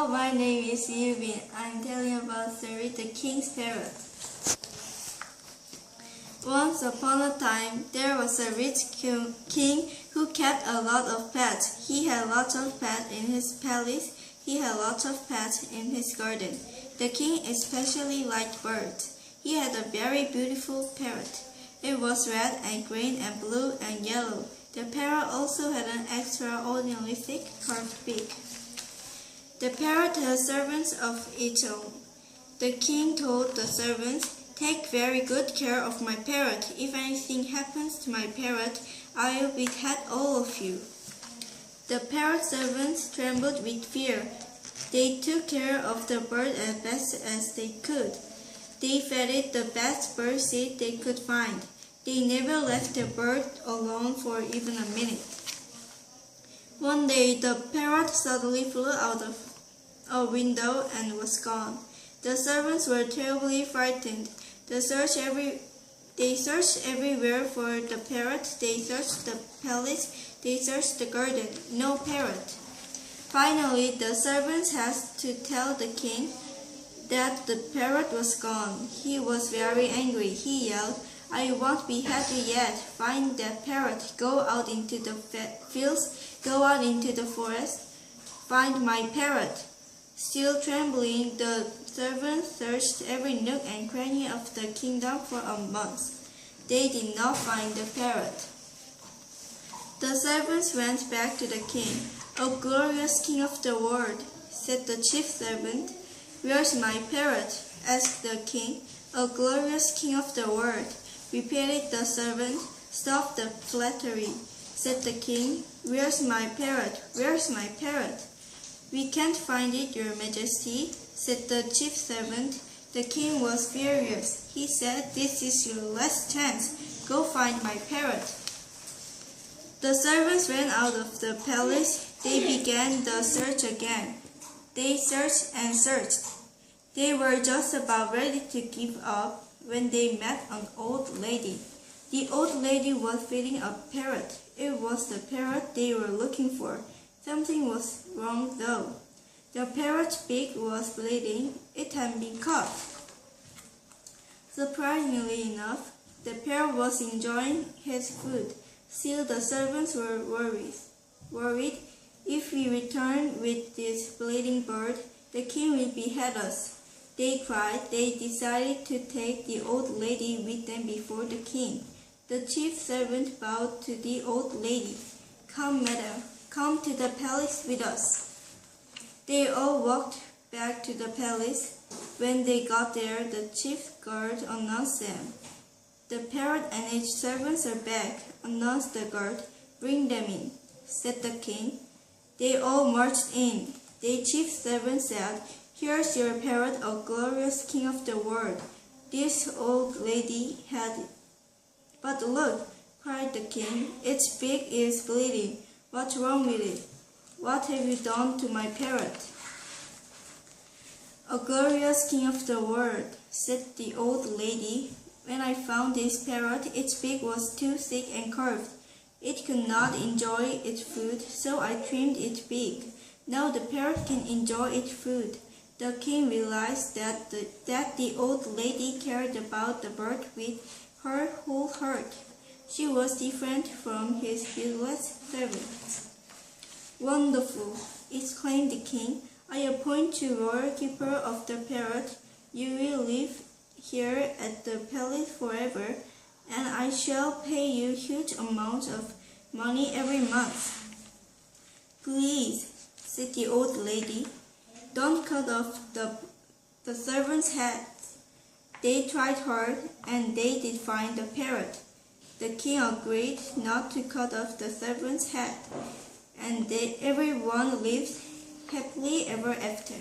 Hello, my name is Yubin. I'm telling about Suri the King's Parrot. Once upon a time, there was a rich king who kept a lot of pets. He had lots of pets in his palace. He had lots of pets in his garden. The king especially liked birds. He had a very beautiful parrot. It was red and green and blue and yellow. The parrot also had an extraordinarily thick curved beak. The parrot had servants of its own. The king told the servants, "Take very good care of my parrot. If anything happens to my parrot, I will behead all of you." The parrot servants trembled with fear. They took care of the bird as best as they could. They fed it the best bird seed they could find. They never left the bird alone for even a minute. One day, the parrot suddenly flew out of a window and was gone. The servants were terribly frightened. They searched everywhere for the parrot. They searched the palace. They searched the garden. No parrot. Finally, the servants had to tell the king that the parrot was gone. He was very angry. He yelled, "I won't be happy yet. Find that parrot. Go out into the fields. Go out into the forest. Find my parrot." Still trembling, the servants searched every nook and cranny of the kingdom for a month. They did not find the parrot. The servants went back to the king. "O glorious king of the world," said the chief servant. "Where's my parrot?" asked the king. "O glorious king of the world," repeated the servant. "Stop the flattery," said the king. "Where's my parrot? Where's my parrot?" "We can't find it, your majesty," said the chief servant. The king was furious. He said, "This is your last chance. Go find my parrot." The servants ran out of the palace. They began the search again. They searched and searched. They were just about ready to give up when they met an old lady. The old lady was feeding a parrot. It was the parrot they were looking for. Something was wrong though. The parrot's beak was bleeding. It had been cut. Surprisingly enough, the parrot was enjoying his food. Still, the servants were worried. "If we return with this bleeding bird, the king will behead us," they cried. They decided to take the old lady with them before the king. The chief servant bowed to the old lady. "Come, madam. Come to the palace with us." They all walked back to the palace. When they got there, the chief guard announced them. "The parrot and its servants are back," announced the guard. "Bring them in," said the king. They all marched in. The chief servant said, "Here's your parrot, O glorious king of the world." This old lady had it. "But look," cried the king, "its beak is bleeding. What's wrong with it? What have you done to my parrot?" "O glorious king of the world," said the old lady, "when I found this parrot, its beak was too thick and curved. It could not enjoy its food, so I trimmed its beak. Now the parrot can enjoy its food." The king realized that the old lady cared about the bird with her whole heart. She was different from his useless servants. "Wonderful!" exclaimed the king. "I appoint you royal keeper of the parrot. You will live here at the palace forever, and I shall pay you huge amounts of money every month." "Please," said the old lady, "don't cut off the servants' heads." They tried hard, and they did find the parrot. The king agreed not to cut off the servants' head, and everyone lived happily ever after.